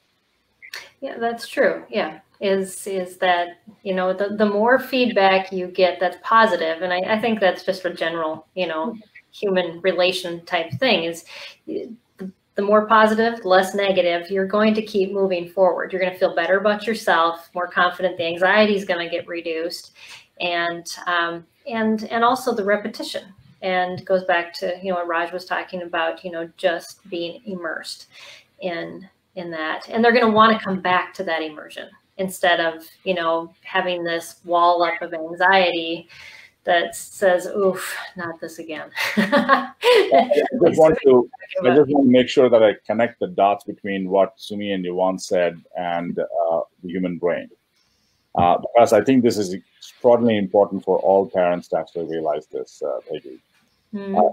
Yeah, that's true. Yeah, is that, the more feedback you get that's positive, and I think that's just a general, human relation type thing, is the more positive, less negative, you're going to keep moving forward. You're going to feel better about yourself, more confident. The anxiety is going to get reduced, and also the repetition. And goes back to what Raj was talking about. Just being immersed in that, and they're going to want to come back to that immersion instead of having this wall up of anxiety that says, "Oof, not this again." I just want to make sure that I connect the dots between what Sumi and Yvonne said and the human brain, because I think this is extraordinarily important for all parents to actually realize this, Peggy.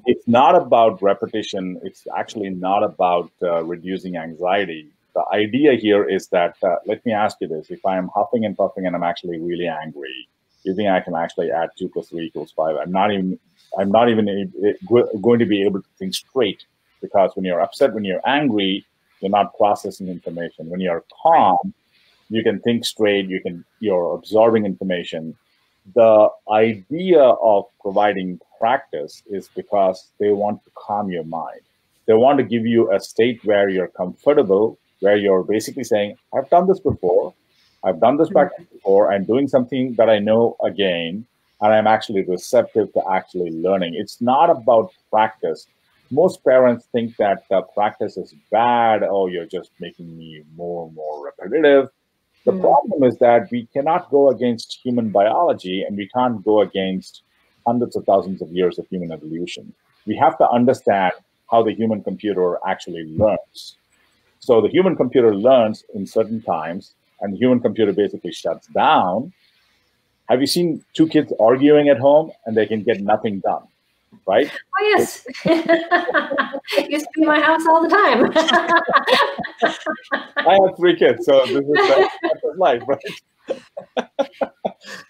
It's not about repetition. It's actually not about reducing anxiety. The idea here is that, let me ask you this: if I am huffing and puffing and I'm actually really angry, you think I can actually add 2 + 3 = 5? I'm not even going to be able to think straight, because when you're upset, when you're angry, you're not processing information. When you're calm, you can think straight. You're absorbing information. The idea of providing practice is because they want to calm your mind. They want to give you a state where you're comfortable, where you're basically saying, I've done this before. I've done this practice before. I'm doing something that I know again, and I'm actually receptive to actually learning. It's not about practice. Most parents think that practice is bad. Oh, you're just making me more and more repetitive. The problem is that we cannot go against human biology, and we can't go against hundreds of thousands of years of human evolution. We have to understand how the human computer actually learns. So the human computer learns in certain times, and the human computer basically shuts down. Have you seen 2 kids arguing at home and they can get nothing done, right? Oh, yes. It used to be my house all the time. I have 3 kids, so this is life, right?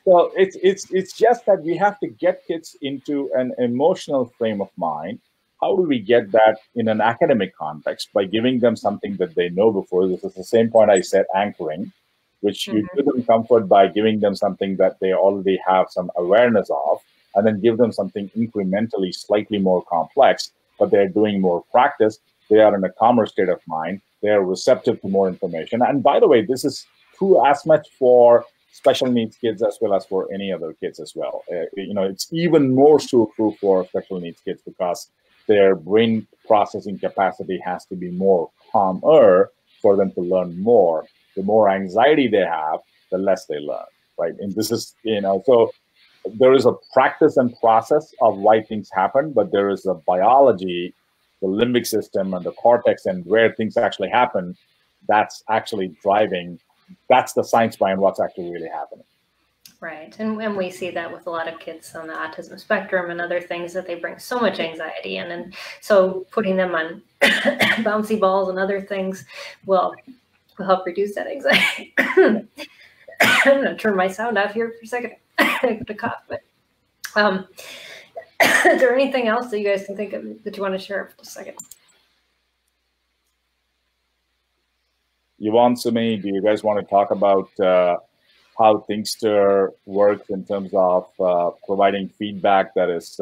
So it's just that we have to get kids into an emotional frame of mind. How do we get that in an academic context? By giving them something that they know before. This is the same point I said, anchoring, which you give them comfort by giving them something that they already have some awareness of, and then give them something incrementally slightly more complex, but they're doing more practice. They are in a calmer state of mind. They are receptive to more information. And by the way, this is true as much for special needs kids as well as for any other kids as well. It's even more so true for special needs kids, because their brain processing capacity has to be more calmer for them to learn more. The more anxiety they have, the less they learn, right? And this is, so there is a practice and process of why things happen, but there is a biology, the limbic system and the cortex, and where things actually happen, that's actually driving, that's the science behind what's actually really happening. Right. And we see that with a lot of kids on the autism spectrum and other things, that they bring so much anxiety in. And so putting them on bouncy balls and other things will help reduce that anxiety. I'm going to turn my sound off here for a second. I got a cough. But is there anything else that you guys can think of that you want to share for just a second? Yvonne, Sumi, do you guys want to talk about how Thinkster works in terms of providing feedback that is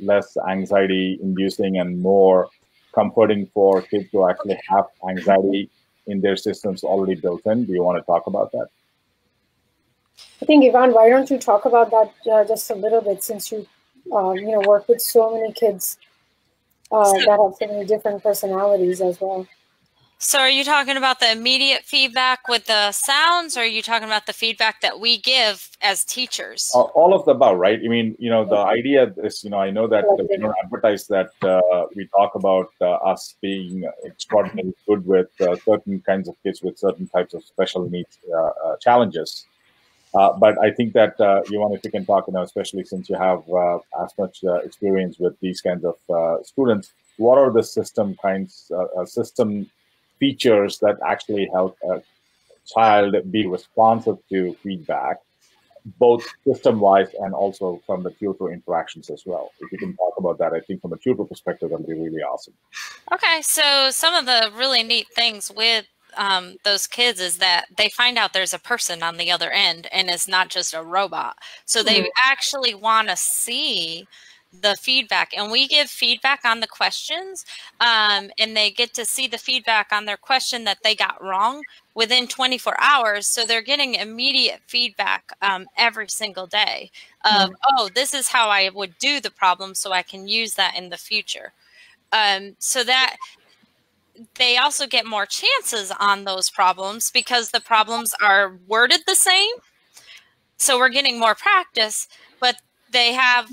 less anxiety-inducing and more comforting for kids who actually have anxiety in their systems already built in? Do you want to talk about that? I think, Yvonne, why don't you talk about that just a little bit, since you work with so many kids that have so many different personalities as well. So are you talking about the immediate feedback with the sounds, or are you talking about the feedback that we give as teachers? All of the above, right? I mean, the idea is, I know that we don't advertise that we talk about us being extraordinarily good with certain kinds of kids with certain types of special needs challenges. But I think that, Yvonne, if you can talk, especially since you have as much experience with these kinds of students, what are the system features that actually help a child be responsive to feedback, both system-wise and also from the tutor interactions as well? If you can talk about that, I think from a tutor perspective, that'll be really awesome. Okay, so some of the really neat things with those kids is that they find out there's a person on the other end and it's not just a robot. So they actually want to see the feedback, and we give feedback on the questions, and they get to see the feedback on their question that they got wrong within 24 hours. So they're getting immediate feedback every single day of, oh, this is how I would do the problem, so I can use that in the future. So that they also get more chances on those problems because the problems are worded the same. So we're getting more practice, but they have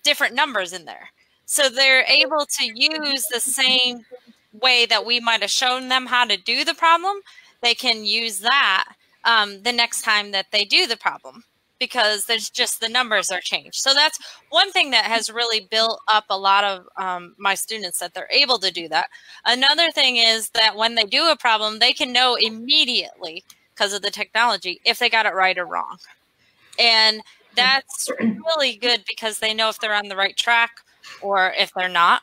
different numbers in there. So they're able to use the same way that we might have shown them how to do the problem. They can use that the next time that they do the problem, because there's just the numbers are changed. So that's one thing that has really built up a lot of my students, that they're able to do that. Another thing is that when they do a problem, they can know immediately, because of the technology, if they got it right or wrong. And that's really good because they know if they're on the right track or if they're not.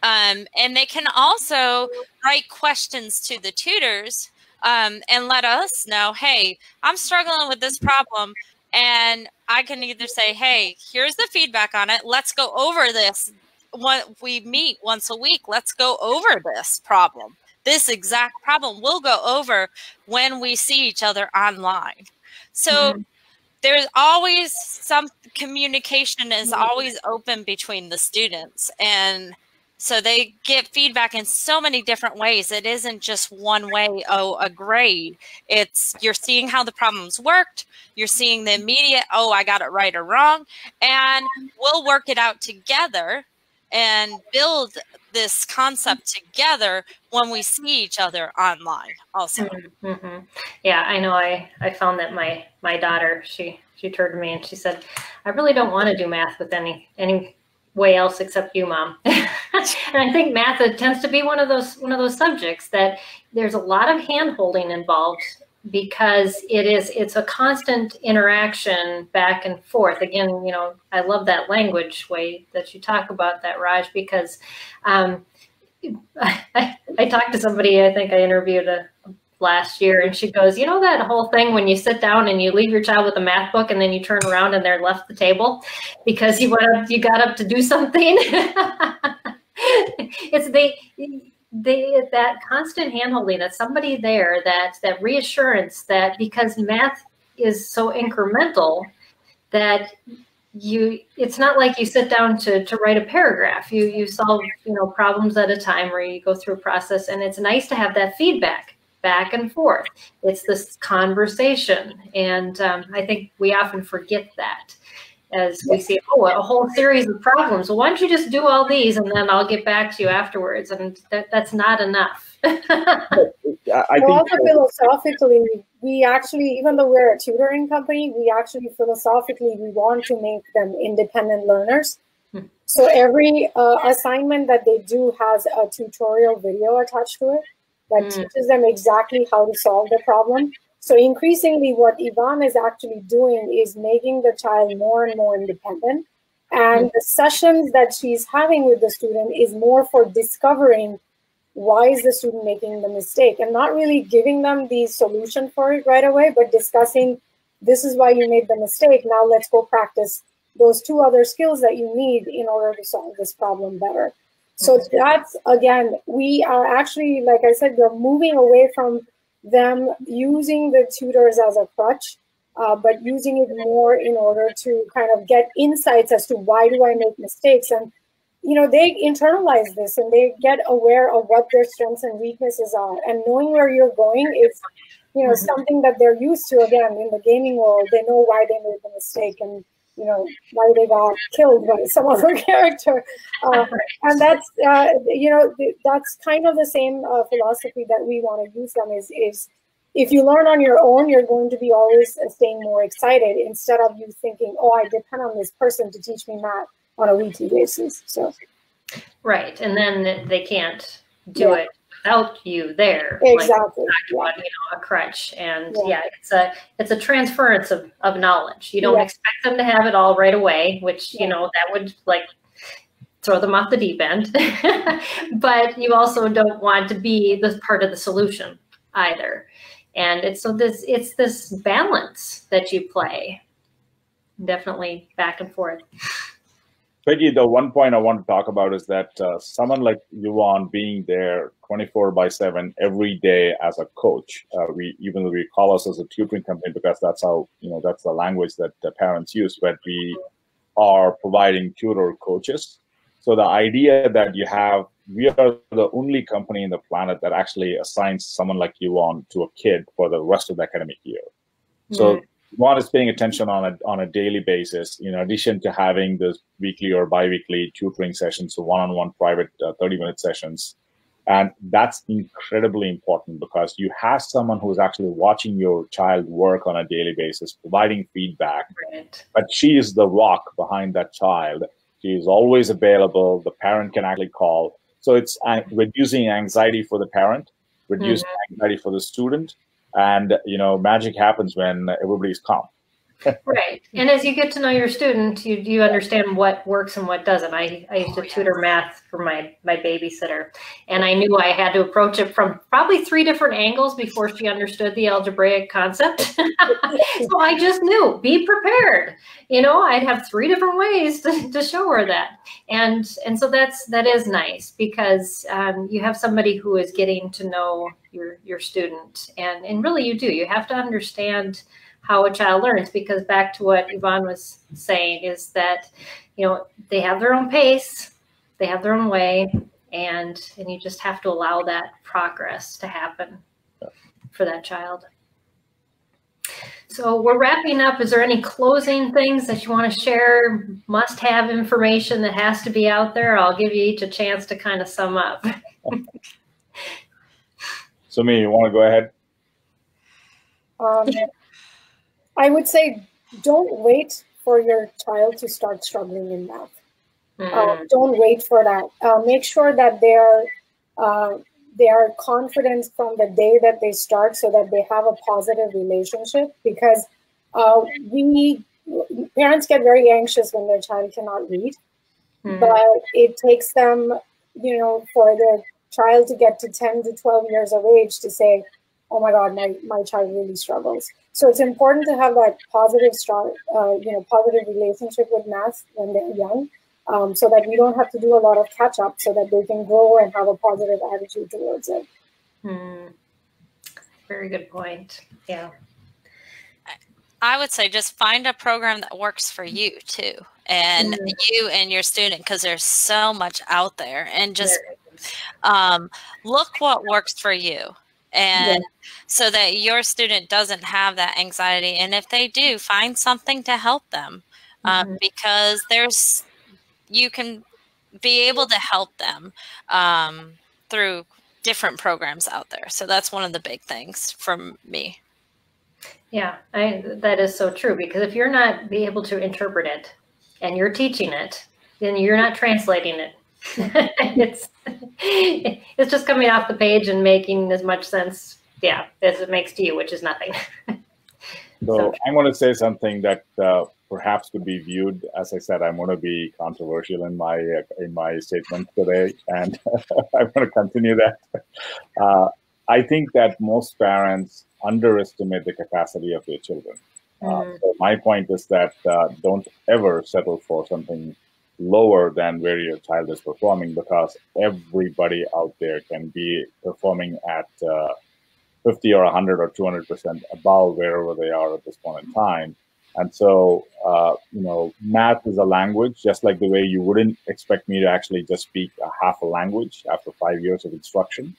And they can also write questions to the tutors and let us know, hey, I'm struggling with this problem. And I can either say, hey, here's the feedback on it. Let's go over this. When we meet once a week, let's go over this problem. This exact problem we'll go over when we see each other online. So there's always some communication is always open between the students. And so they get feedback in so many different ways. It isn't just one way, oh, a grade. It's you're seeing how the problems worked. You're seeing the immediate, oh, I got it right or wrong. And we'll work it out together and build this concept together when we see each other online also. Yeah, I know. I found that my daughter, she turned to me and she said, I really don't want to do math with any way else except you, Mom. And I think math tends to be one of those subjects that there's a lot of hand-holding involved, because it's a constant interaction back and forth. Again, I love that language way that you talk about that, Raj, because I talked to somebody, I think I interviewed last year, and she goes, that whole thing when you sit down and you leave your child with a math book and then you turn around and they're left the table because you got up to do something. It's that constant handholding, that somebody there, that reassurance that because math is so incremental that it's not like you sit down to write a paragraph. You solve problems at a time, or you go through a process, and it's nice to have that feedback back and forth. It's this conversation, and I think we often forget that as we see, a whole series of problems. Well, why don't you just do all these and then I'll get back to you afterwards? And that's not enough. I think also philosophically, we actually, even though we're a tutoring company, we actually philosophically, we want to make them independent learners. So every assignment that they do has a tutorial video attached to it that teaches them exactly how to solve the problem. So increasingly what Yvonne is actually doing is making the child more and more independent. And the sessions that she's having with the student is more for discovering why is the student making the mistake, and not really giving them the solution for it right away, but discussing, this is why you made the mistake. Now let's go practice those 2 other skills that you need in order to solve this problem better. So that's, again, we are actually, like I said, we're moving away from them using the tutors as a crutch, but using it more in order to kind of get insights as to why do I make mistakes. And they internalize this and they get aware of what their strengths and weaknesses are. And knowing where you're going is, something that they're used to. Again, in the gaming world, they know why they made the mistake and, why they got killed by some other character. And that's, that's kind of the same philosophy that we want to use them is if you learn on your own, you're going to be always staying more excited instead of you thinking, oh, I depend on this person to teach me math on a weekly basis. So, right. And then they can't do it without you there. Exactly. Like a crutch. And it's a transference of knowledge. You don't expect them to have it all right away, which, that would throw them off the deep end. But you also don't want to be this part of the solution either. And it's this balance that you play. Definitely back and forth. Peggy, the one point I want to talk about is that someone like Yvonne being there 24/7 every day as a coach, even though we call us as a tutoring company because that's how, that's the language that the parents use, but we are providing tutor coaches. So the idea that we are the only company in the planet that actually assigns someone like Yvonne to a kid for the rest of the academic year. So Yvonne is paying attention on a daily basis, in addition to having this weekly or bi-weekly tutoring sessions, so one-on-one private 30-minute sessions. And that's incredibly important because you have someone who is actually watching your child work on a daily basis, providing feedback. Right. But she is the rock behind that child. She is always available. The parent can actually call. So it's reducing anxiety for the parent, reducing anxiety for the student. And, magic happens when everybody's calm. Right. And as you get to know your student, you understand what works and what doesn't. I used to tutor math for my babysitter, and I knew I had to approach it from probably 3 different angles before she understood the algebraic concept. So I just knew, be prepared. I'd have 3 different ways to show her that. And so that is nice because you have somebody who is getting to know your student. And really you do. You have to understand how a child learns, because back to what Yvonne was saying is that, they have their own pace, they have their own way, and you just have to allow that progress to happen for that child. So we're wrapping up. Is there any closing things that you want to share, must-have information that has to be out there? I'll give you each a chance to kind of sum up. Sumi, you want to go ahead? I would say don't wait for your child to start struggling in math. Don't wait for that. Make sure that they are confident from the day that they start so that they have a positive relationship, because parents get very anxious when their child cannot read, but it takes them, for their child to get to 10 to 12 years of age to say, oh my God, my child really struggles. So it's important to have that positive positive relationship with math when they're young, so that we don't have to do a lot of catch up, so that they can grow and have a positive attitude towards it. Very good point. Yeah. I would say just find a program that works for you too, and you and your student, because there's so much out there, and just look what works for you. And so that your student doesn't have that anxiety. And if they do, find something to help them, because you can be able to help them through different programs out there. So that's one of the big things from me. Yeah, that is so true, because if you're not be able to interpret it and you're teaching it, then you're not translating it. It's just coming off the page and making as much sense, as it makes to you, which is nothing. So I'm going to say something that perhaps could be viewed, as I said, I'm going to be controversial in my statement today, and I'm going to continue that. I think that most parents underestimate the capacity of their children. So my point is that don't ever settle for something lower than where your child is performing, because everybody out there can be performing at 50 or 100 or 200% above wherever they are at this point in time. And so, math is a language, just like the way you wouldn't expect me to actually just speak half a language after 5 years of instruction.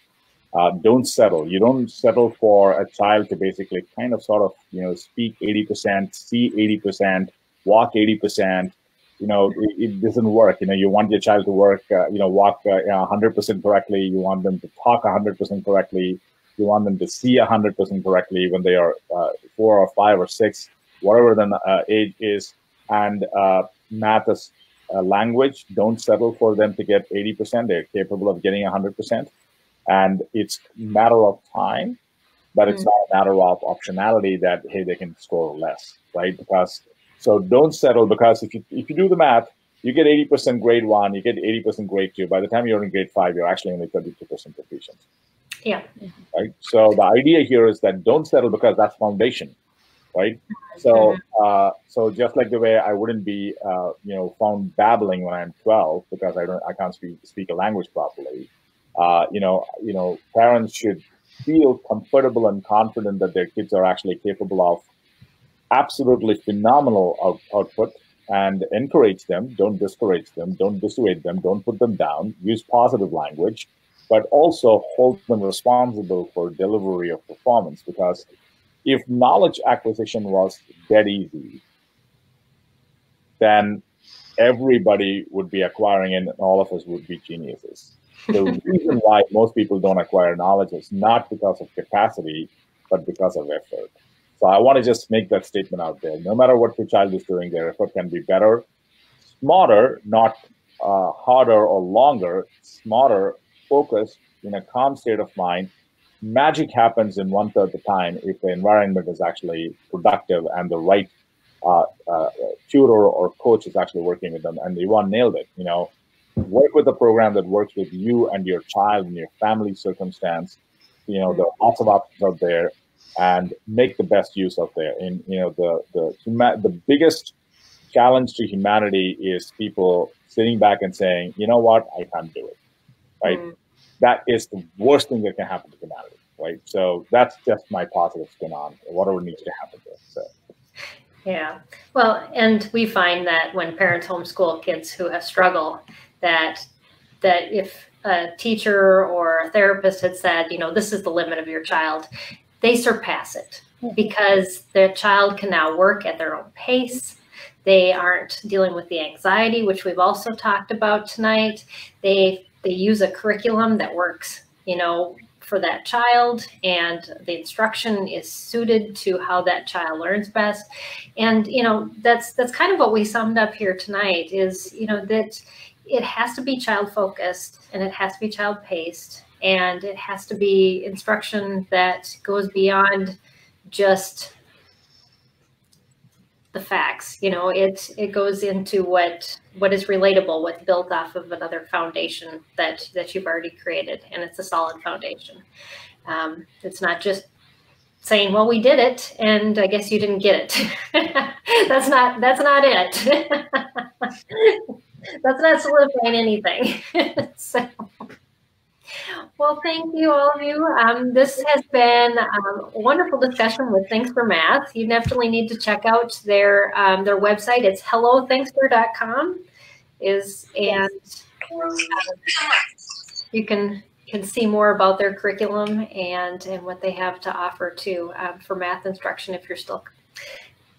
Don't settle. You don't settle for a child to basically kind of sort of, speak 80%, see 80%, walk 80%. It doesn't work. You want your child to walk 100% correctly. You want them to talk 100% correctly. You want them to see 100% correctly when they are 4 or 5 or 6, whatever the age is. And math is a language. Don't settle for them to get 80%. They're capable of getting 100%. And it's a matter of time, but it's not a matter of optionality that, hey, they can score less, right? So don't settle, because if you do the math, you get 80% grade 1, you get 80% grade 2. By the time you're in grade 5, you're actually only 32% proficient. Yeah. Right. So the idea here is that don't settle, because that's foundation, right? So so just like the way I wouldn't be found babbling when I'm 12 because I can't speak a language properly. Parents should feel comfortable and confident that their kids are actually capable of absolutely phenomenal output, and encourage them. Don't discourage them. Don't dissuade them. Don't put them down. Use positive language, but also hold them responsible for delivery of performance. Because if knowledge acquisition was dead easy, then everybody would be acquiring it, and all of us would be geniuses. The reason why most people don't acquire knowledge is not because of capacity, but because of effort. So I want to just make that statement out there. No matter what your child is doing, their effort can be better, smarter, not harder or longer, smarter, focused, in a calm state of mind. Magic happens in 1/3 the time if the environment is actually productive and the right tutor or coach is actually working with them. And Yvonne nailed it. Work with a program that works with you and your child and your family circumstance. There are lots of options out there, and make the best use of there. And the biggest challenge to humanity is people sitting back and saying, you know what, I can't do it, right? That is the worst thing that can happen to humanity, right? So that's just my positive spin on whatever needs to happen there. So. Yeah, well, and we find that when parents homeschool kids who have struggled, that if a teacher or a therapist had said, this is the limit of your child, they surpass it, because their child can now work at their own pace. They aren't dealing with the anxiety, which we've also talked about tonight. They use a curriculum that works, for that child, and the instruction is suited to how that child learns best. And, that's kind of what we summed up here tonight is, that it has to be child focused, and it has to be child paced, and it has to be instruction that goes beyond just the facts. It goes into what is relatable, what's built off of another foundation that you've already created, and it's a solid foundation. It's not just saying, well, we did it, and I guess you didn't get it. That's not it. That's not solidifying anything. So, well, thank you, all of you. This has been a wonderful discussion with Thinkster Math. You definitely need to check out their website. It's hellothinkster.com. And you can see more about their curriculum and what they have to offer too for math instruction if you're still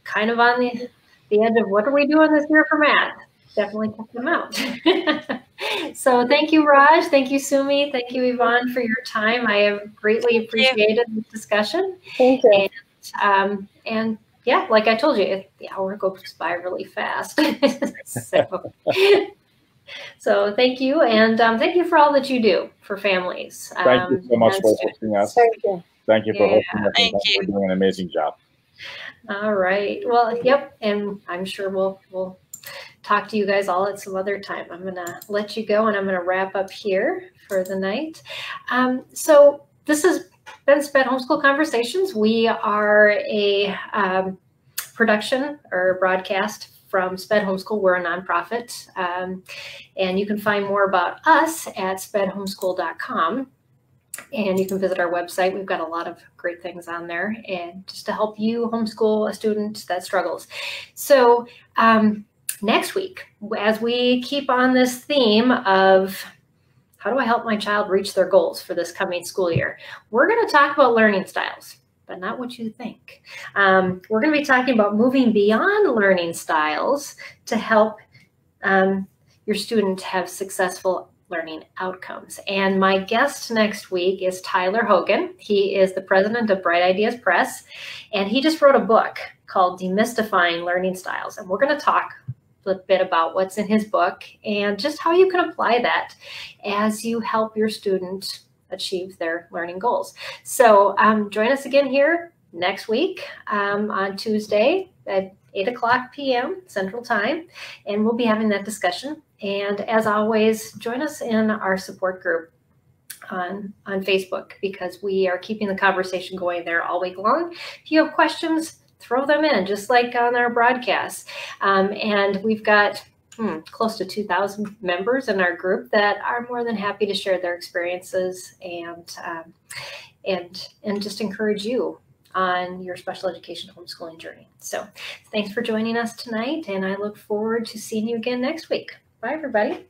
kind of on the edge of what are we doing this year for math. Definitely check them out. So thank you, Raj. Thank you, Sumi. Thank you, Yvonne, for your time. I have greatly appreciated this discussion. Thank you. And yeah, like I told you, the hour goes by really fast. So thank you. And thank you for all that you do for families. Thank you so much for hosting us. Thank you. Thank you for hosting us. Thank you. You're doing an amazing job. All right. Well, yep. And I'm sure we'll talk to you guys all at some other time. I'm going to let you go, and I'm going to wrap up here for the night. So this has been SPED Homeschool Conversations. We are a production or broadcast from SPED Homeschool. We're a nonprofit, and you can find more about us at spedhomeschool.com. And you can visit our website. We've got a lot of great things on there, and just to help you homeschool a student that struggles. So next week, as we keep on this theme of how do I help my child reach their goals for this coming school year, we're going to talk about learning styles, but not what you think. We're going to be talking about moving beyond learning styles to help your student have successful learning outcomes. And my guest next week is Tyler Hogan. He is the president of Bright Ideas Press, and he just wrote a book called Demystifying Learning Styles. And we're going to talk a bit about what's in his book and just how you can apply that as you help your student achieve their learning goals. So join us again here next week on Tuesday at 8 p.m. Central Time, and we'll be having that discussion. And as always, join us in our support group on Facebook, because we are keeping the conversation going there all week long. If you have questions, throw them in, just like on our broadcasts. And we've got close to 2,000 members in our group that are more than happy to share their experiences and just encourage you on your special education homeschooling journey. So thanks for joining us tonight, and I look forward to seeing you again next week. Bye, everybody.